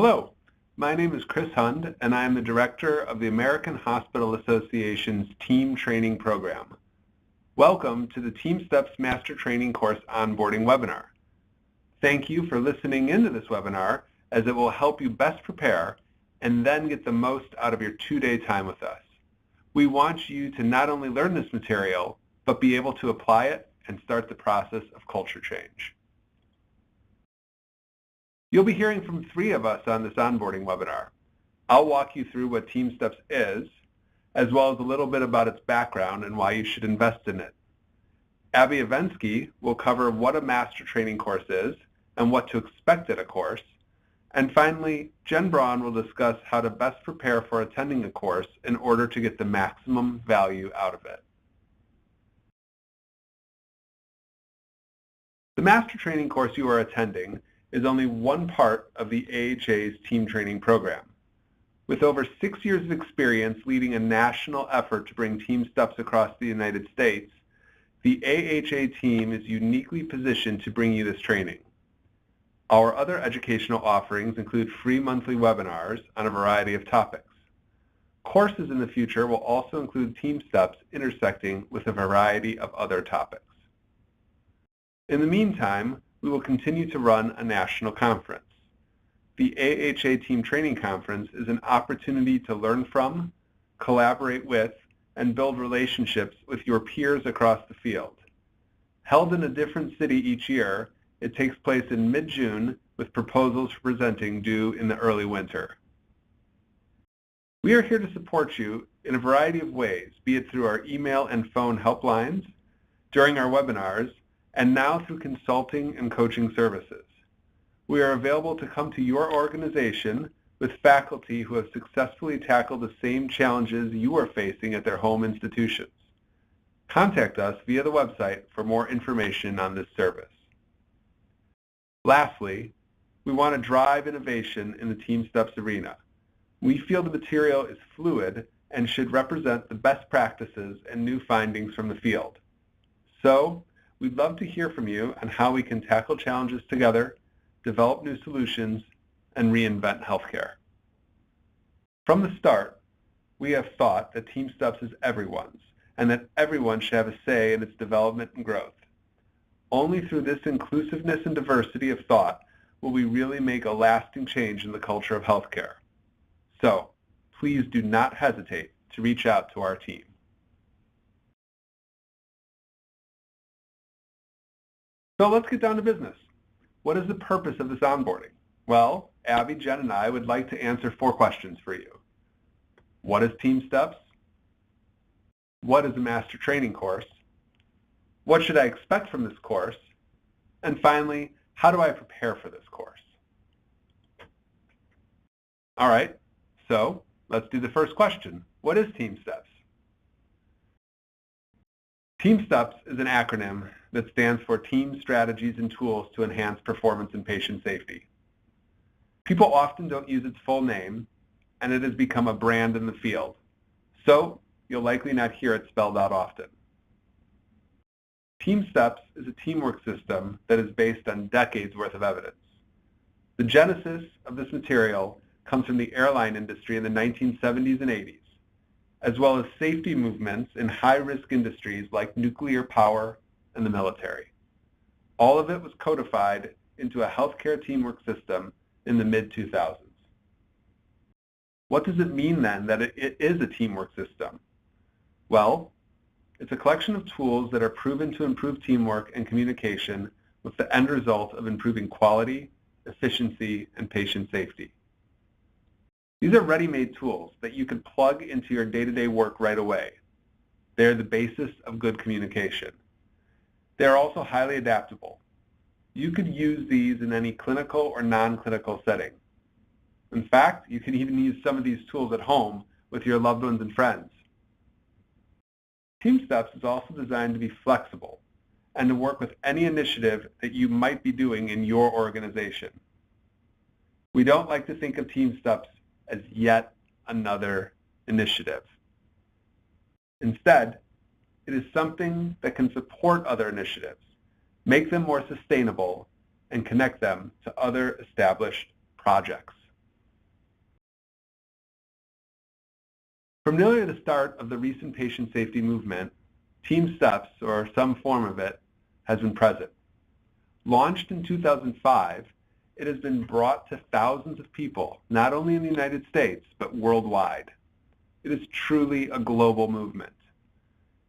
Hello, my name is Chris Hund, and I am the Director of the American Hospital Association's Team Training Program. Welcome to the TeamSTEPPS Master Training course onboarding webinar. Thank you for listening into this webinar, as it will help you best prepare and then get the most out of your 2-day time with us. We want you to not only learn this material, but be able to apply it and start the process of culture change. You'll be hearing from 3 of us on this onboarding webinar. I'll walk you through what TeamSTEPPS is, as well as a little bit about its background and why you should invest in it. Abby Avensky will cover what a master training course is and what to expect at a course. And finally, Jen Braun will discuss how to best prepare for attending a course in order to get the maximum value out of it. The master training course you are attending is only one part of the AHA's team training program. With over 6 years of experience leading a national effort to bring TeamSTEPPS across the United States, the AHA team is uniquely positioned to bring you this training. Our other educational offerings include free monthly webinars on a variety of topics. Courses in the future will also include TeamSTEPPS intersecting with a variety of other topics. In the meantime, we will continue to run a national conference. The AHA Team Training Conference is an opportunity to learn from, collaborate with, and build relationships with your peers across the field. Held in a different city each year, it takes place in mid-June with proposals for presenting due in the early winter. We are here to support you in a variety of ways, be it through our email and phone helplines, during our webinars, and now through consulting and coaching services. We are available to come to your organization with faculty who have successfully tackled the same challenges you are facing at their home institutions. Contact us via the website for more information on this service. Lastly, we want to drive innovation in the TeamSTEPPS arena. We feel the material is fluid and should represent the best practices and new findings from the field. So, we'd love to hear from you on how we can tackle challenges together, develop new solutions, and reinvent healthcare. From the start, we have thought that TeamSTEPPS is everyone's, and that everyone should have a say in its development and growth. Only through this inclusiveness and diversity of thought will we really make a lasting change in the culture of healthcare. So, please do not hesitate to reach out to our team. So let's get down to business. What is the purpose of this onboarding? Well, Abby, Jen, and I would like to answer 4 questions for you. What is TeamSTEPPS? What is a master training course? What should I expect from this course? And finally, how do I prepare for this course? All right, so let's do the first question. What is TeamSTEPPS? TeamSTEPPS is an acronym that stands for Team Strategies and Tools to Enhance Performance and Patient Safety. People often don't use its full name, and it has become a brand in the field, so you'll likely not hear it spelled out often. TeamSTEPPS is a teamwork system that is based on decades worth of evidence. The genesis of this material comes from the airline industry in the 1970s and 80s, as well as safety movements in high-risk industries like nuclear power and the military. All of it was codified into a healthcare teamwork system in the mid-2000s. What does it mean then that it is a teamwork system? Well, it's a collection of tools that are proven to improve teamwork and communication with the end result of improving quality, efficiency, and patient safety. These are ready-made tools that you can plug into your day-to-day work right away. They are the basis of good communication. They are also highly adaptable. You could use these in any clinical or non-clinical setting. In fact, you can even use some of these tools at home with your loved ones and friends. TeamSTEPPS is also designed to be flexible and to work with any initiative that you might be doing in your organization. We don't like to think of TeamSTEPPS as yet another initiative. Instead, it is something that can support other initiatives, make them more sustainable, and connect them to other established projects. From nearly the start of the recent patient safety movement, TeamSTEPPS, or some form of it, has been present. Launched in 2005, it has been brought to thousands of people, not only in the United States, but worldwide. It is truly a global movement.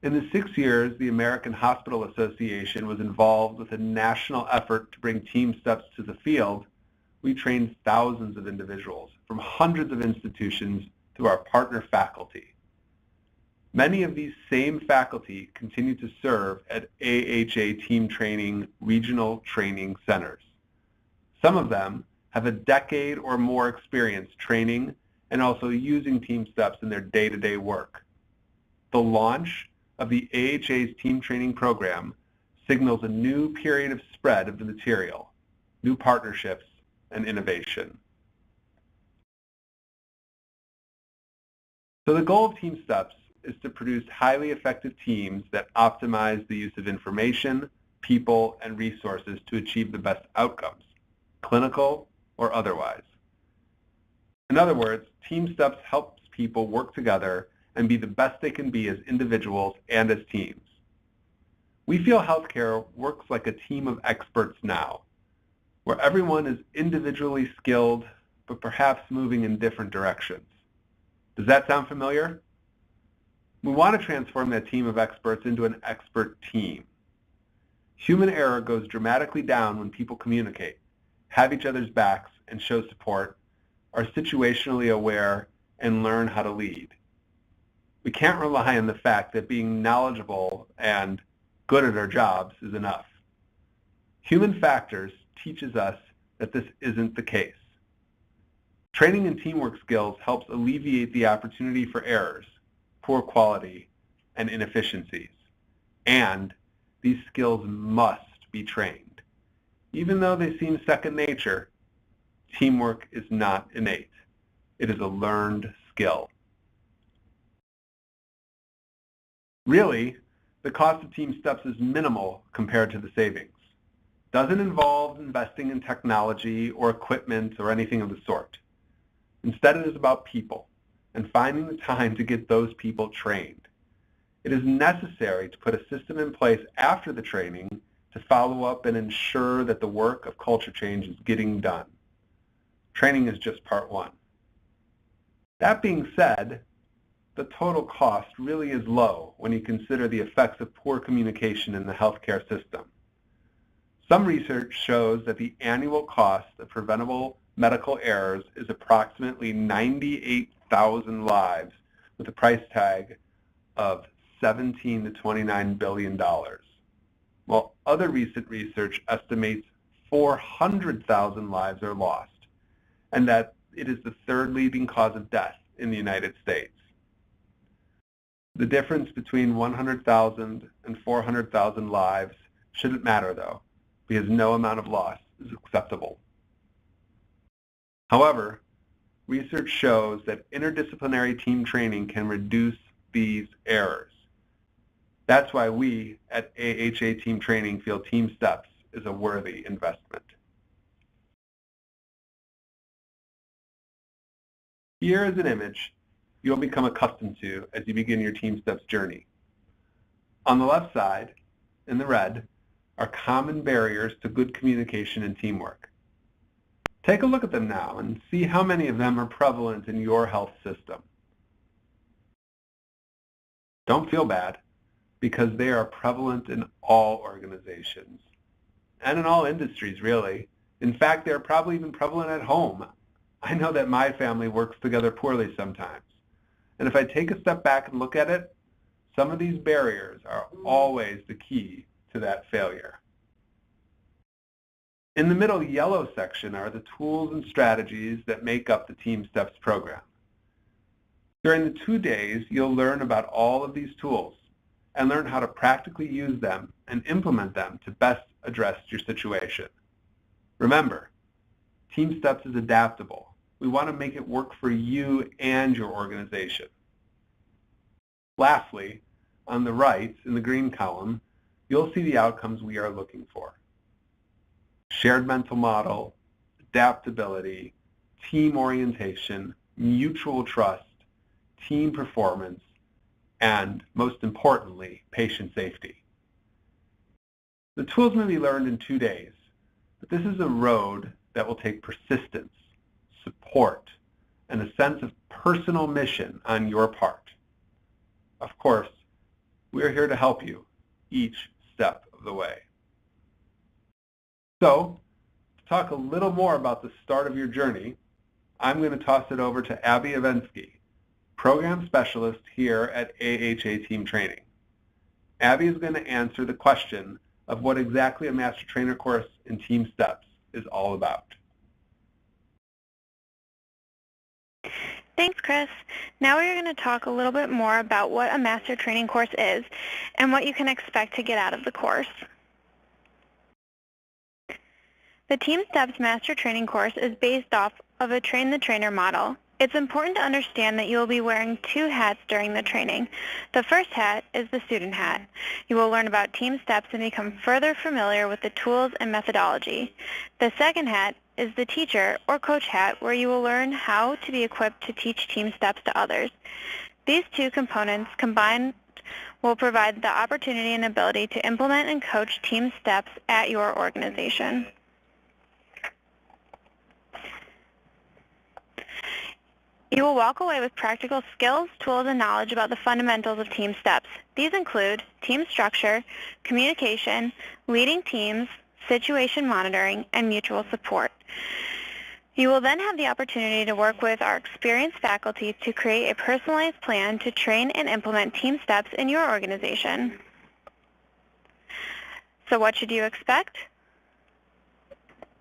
In the 6 years the American Hospital Association was involved with a national effort to bring TeamSTEPPS to the field, we trained thousands of individuals from hundreds of institutions through our partner faculty. Many of these same faculty continue to serve at AHA Team Training Regional Training Centers. Some of them have a decade or more experience training and also using TeamSTEPPS in their day-to-day work. The launch of the AHA's Team Training Program signals a new period of spread of the material, new partnerships, and innovation. So the goal of TeamSTEPPS is to produce highly effective teams that optimize the use of information, people, and resources to achieve the best outcomes, clinical or otherwise. In other words, TeamSTEPPS helps people work together and be the best they can be as individuals and as teams. We feel healthcare works like a team of experts now, where everyone is individually skilled, but perhaps moving in different directions. Does that sound familiar? We want to transform that team of experts into an expert team. Human error goes dramatically down when people communicate, have each other's backs, and show support, are situationally aware, and learn how to lead. We can't rely on the fact that being knowledgeable and good at our jobs is enough. Human factors teaches us that this isn't the case. Training in teamwork skills helps alleviate the opportunity for errors, poor quality, and inefficiencies. And these skills must be trained. Even though they seem second nature, teamwork is not innate. It is a learned skill. Really, the cost of TeamSTEPPS is minimal compared to the savings. Doesn't involve investing in technology or equipment or anything of the sort. Instead, it is about people and finding the time to get those people trained. It is necessary to put a system in place after the training to follow up and ensure that the work of culture change is getting done. Training is just part one. That being said, the total cost really is low when you consider the effects of poor communication in the healthcare system. Some research shows that the annual cost of preventable medical errors is approximately 98,000 lives with a price tag of $17 to $29 billion, while other recent research estimates 400,000 lives are lost, and that it is the third leading cause of death in the United States. The difference between 100,000 and 400,000 lives shouldn't matter, though, because no amount of loss is acceptable. However, research shows that interdisciplinary team training can reduce these errors. That's why we at AHA Team Training feel TeamSTEPPS is a worthy investment. Here is an image you'll become accustomed to as you begin your TeamSTEPPS journey. On the left side, in the red, are common barriers to good communication and teamwork. Take a look at them now and see how many of them are prevalent in your health system. Don't feel bad, because they are prevalent in all organizations and in all industries, really. In fact, they're probably even prevalent at home. I know that my family works together poorly sometimes. And if I take a step back and look at it, some of these barriers are always the key to that failure. In the middle yellow section are the tools and strategies that make up the TeamSTEPPS program. During the 2 days, you'll learn about all of these tools and learn how to practically use them and implement them to best address your situation. Remember, TeamSTEPPS is adaptable. We want to make it work for you and your organization. Lastly, on the right, in the green column, you'll see the outcomes we are looking for. Shared mental model, adaptability, team orientation, mutual trust, team performance, and, most importantly, patient safety. The tools may be learned in 2 days, but this is a road that will take persistence, support, and a sense of personal mission on your part. Of course, we are here to help you each step of the way. So, to talk a little more about the start of your journey, I'm going to toss it over to Abby Avensky, Program Specialist here at AHA Team Training. Abby is going to answer the question of what exactly a Master Trainer course in TeamSTEPPS is all about. Thanks, Chris. Now we're going to talk a little bit more about what a Master Training course is and what you can expect to get out of the course. The TeamSTEPPS Master Training course is based off of a Train the Trainer model. It's important to understand that you will be wearing 2 hats during the training. The first hat is the student hat. You will learn about TeamSTEPPS and become further familiar with the tools and methodology. The second hat is the teacher or coach hat, where you will learn how to be equipped to teach TeamSTEPPS to others. These 2 components combined will provide the opportunity and ability to implement and coach TeamSTEPPS at your organization. You will walk away with practical skills, tools, and knowledge about the fundamentals of TeamSTEPPS. These include team structure, communication, leading teams, situation monitoring, and mutual support. You will then have the opportunity to work with our experienced faculty to create a personalized plan to train and implement TeamSTEPPS in your organization. So what should you expect?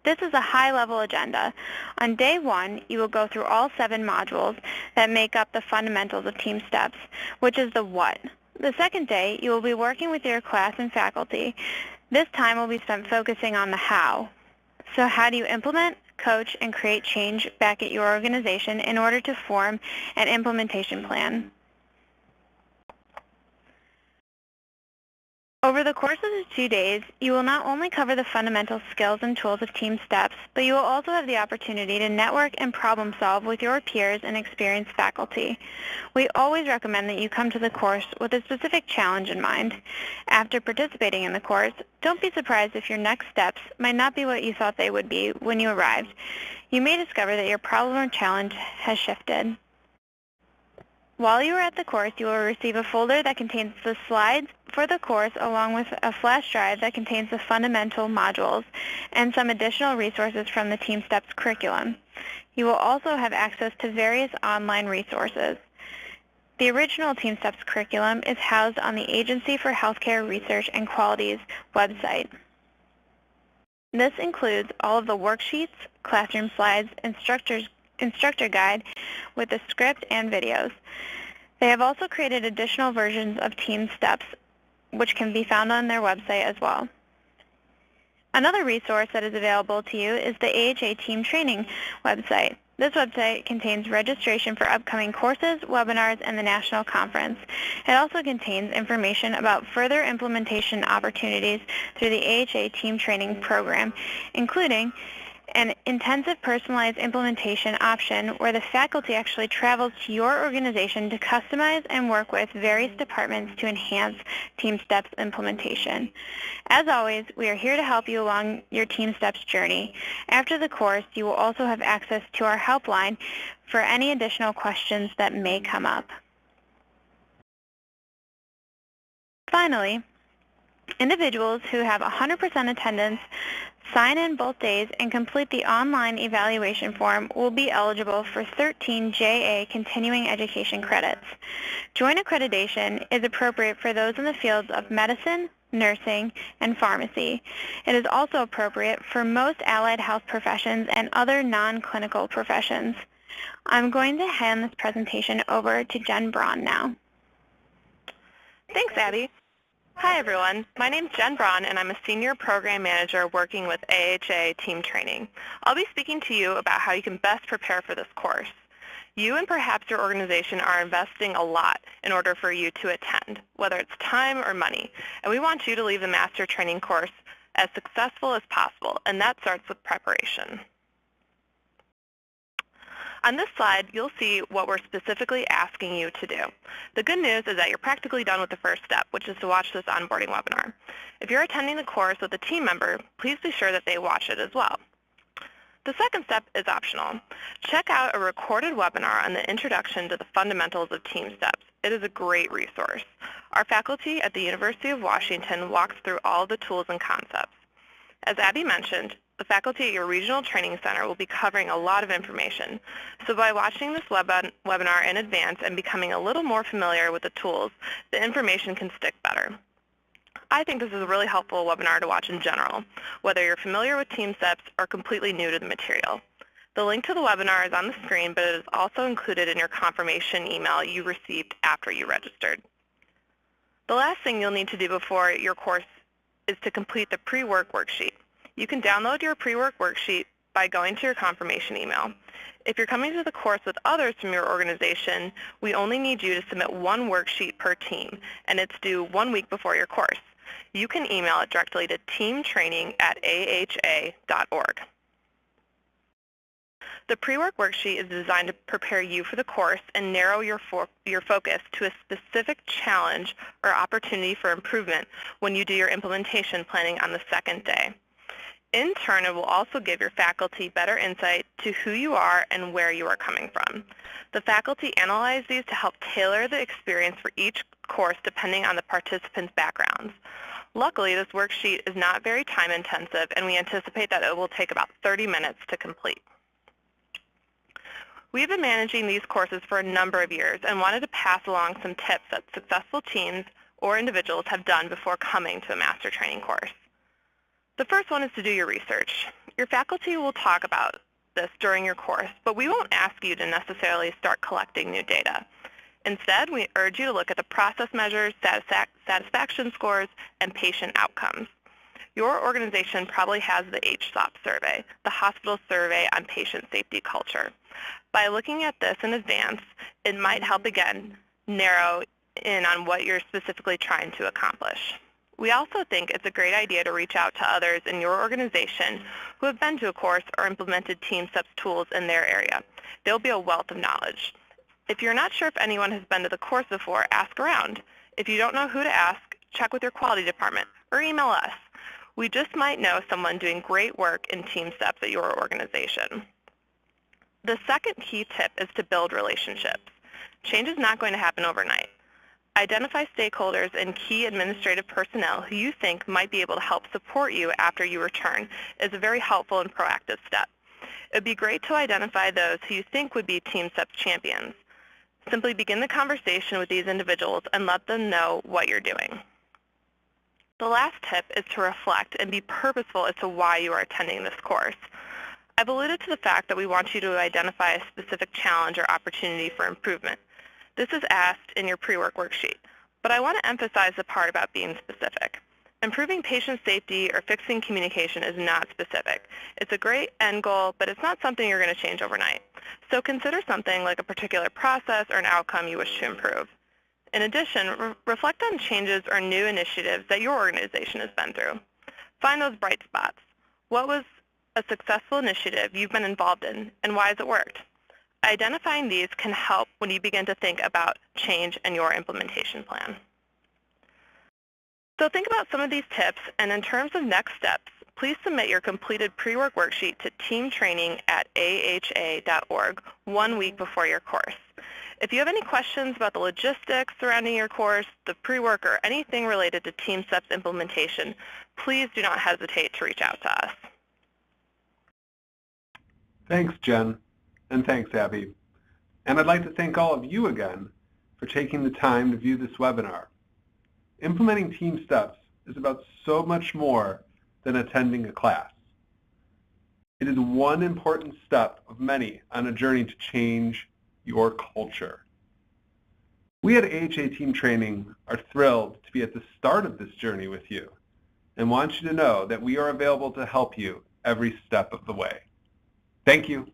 This is a high-level agenda. On day 1, you will go through all 7 modules that make up the fundamentals of TeamSTEPPS, which is the what. The second day, you will be working with your class and faculty. This time will be spent focusing on the how. So how do you implement, coach, and create change back at your organization in order to form an implementation plan? Over the course of the 2 days, you will not only cover the fundamental skills and tools of TeamSTEPPS, but you will also have the opportunity to network and problem solve with your peers and experienced faculty. We always recommend that you come to the course with a specific challenge in mind. After participating in the course, don't be surprised if your next steps might not be what you thought they would be when you arrived. You may discover that your problem or challenge has shifted. While you are at the course, you will receive a folder that contains the slides for the course, along with a flash drive that contains the fundamental modules and some additional resources from the TeamSTEPPS curriculum. You will also have access to various online resources. The original TeamSTEPPS curriculum is housed on the Agency for Healthcare Research and Quality's website. This includes all of the worksheets, classroom slides, instructor guide with the script and videos. They have also created additional versions of TeamSTEPPS, which can be found on their website as well. Another resource that is available to you is the AHA Team Training website. This website contains registration for upcoming courses, webinars, and the national conference. It also contains information about further implementation opportunities through the AHA Team Training program, including an intensive personalized implementation option where the faculty actually travels to your organization to customize and work with various departments to enhance TeamSTEPPS implementation. As always, we are here to help you along your TeamSTEPPS journey. After the course, you will also have access to our helpline for any additional questions that may come up. Finally, individuals who have 100% attendance, sign in both days, and complete the online evaluation form will be eligible for 13 JA continuing education credits. Joint accreditation is appropriate for those in the fields of medicine, nursing, and pharmacy. It is also appropriate for most allied health professions and other non-clinical professions. I'm going to hand this presentation over to Jen Braun now. Thanks, Abby. Hi, everyone. My name is Jen Braun, and I'm a Senior Program Manager working with AHA Team Training. I'll be speaking to you about how you can best prepare for this course. You and perhaps your organization are investing a lot in order for you to attend, whether it's time or money, and we want you to leave the Master Training course as successful as possible, and that starts with preparation. On this slide, you'll see what we're specifically asking you to do. The good news is that you're practically done with the first step, which is to watch this onboarding webinar. If you're attending the course with a team member, please be sure that they watch it as well. The second step is optional. Check out a recorded webinar on the Introduction to the Fundamentals of TeamSTEPPS. It is a great resource. Our faculty at the University of Washington walks through all the tools and concepts. As Abby mentioned, the faculty at your regional training center will be covering a lot of information. So by watching this webinar in advance and becoming a little more familiar with the tools, the information can stick better. I think this is a really helpful webinar to watch in general, whether you're familiar with TeamSTEPPS or completely new to the material. The link to the webinar is on the screen, but it is also included in your confirmation email you received after you registered. The last thing you'll need to do before your course is to complete the pre-work worksheet. You can download your pre-work worksheet by going to your confirmation email. If you're coming to the course with others from your organization, we only need you to submit one worksheet per team, and it's due 1 week before your course. You can email it directly to teamtraining@aha.org. The pre-work worksheet is designed to prepare you for the course and narrow your focus to a specific challenge or opportunity for improvement when you do your implementation planning on the second day. In turn, it will also give your faculty better insight to who you are and where you are coming from. The faculty analyze these to help tailor the experience for each course depending on the participants' backgrounds. Luckily, this worksheet is not very time intensive, and we anticipate that it will take about 30 minutes to complete. We've been managing these courses for a number of years and wanted to pass along some tips that successful teams or individuals have done before coming to a master training course. The first one is to do your research. Your faculty will talk about this during your course, but we won't ask you to necessarily start collecting new data. Instead, we urge you to look at the process measures, satisfaction scores, and patient outcomes. Your organization probably has the HSOP survey, the Hospital Survey on Patient Safety Culture. By looking at this in advance, it might help again narrow in on what you're specifically trying to accomplish. We also think it's a great idea to reach out to others in your organization who have been to a course or implemented TeamSTEPPS tools in their area. They'll be a wealth of knowledge. If you're not sure if anyone has been to the course before, ask around. If you don't know who to ask, check with your quality department or email us. We just might know someone doing great work in TeamSTEPPS at your organization. The second key tip is to build relationships. Change is not going to happen overnight. Identify stakeholders and key administrative personnel who you think might be able to help support you after you return is a very helpful and proactive step. It would be great to identify those who you think would be TeamSTEPPS champions. Simply begin the conversation with these individuals and let them know what you're doing. The last tip is to reflect and be purposeful as to why you are attending this course. I've alluded to the fact that we want you to identify a specific challenge or opportunity for improvement. This is asked in your pre-work worksheet, but I want to emphasize the part about being specific. Improving patient safety or fixing communication is not specific. It's a great end goal, but it's not something you're going to change overnight. So consider something like a particular process or an outcome you wish to improve. In addition, reflect on changes or new initiatives that your organization has been through. Find those bright spots. What was a successful initiative you've been involved in, and why has it worked? Identifying these can help when you begin to think about change in your implementation plan. So think about some of these tips, and in terms of next steps, please submit your completed pre-work worksheet to teamtraining@aha.org 1 week before your course. If you have any questions about the logistics surrounding your course, the pre-work, or anything related to TeamSTEPPS implementation, please do not hesitate to reach out to us. Thanks, Jen, and thanks, Abby. And I'd like to thank all of you again for taking the time to view this webinar. Implementing TeamSTEPPS is about so much more than attending a class. It is one important step of many on a journey to change your culture. We at AHA Team Training are thrilled to be at the start of this journey with you and want you to know that we are available to help you every step of the way. Thank you.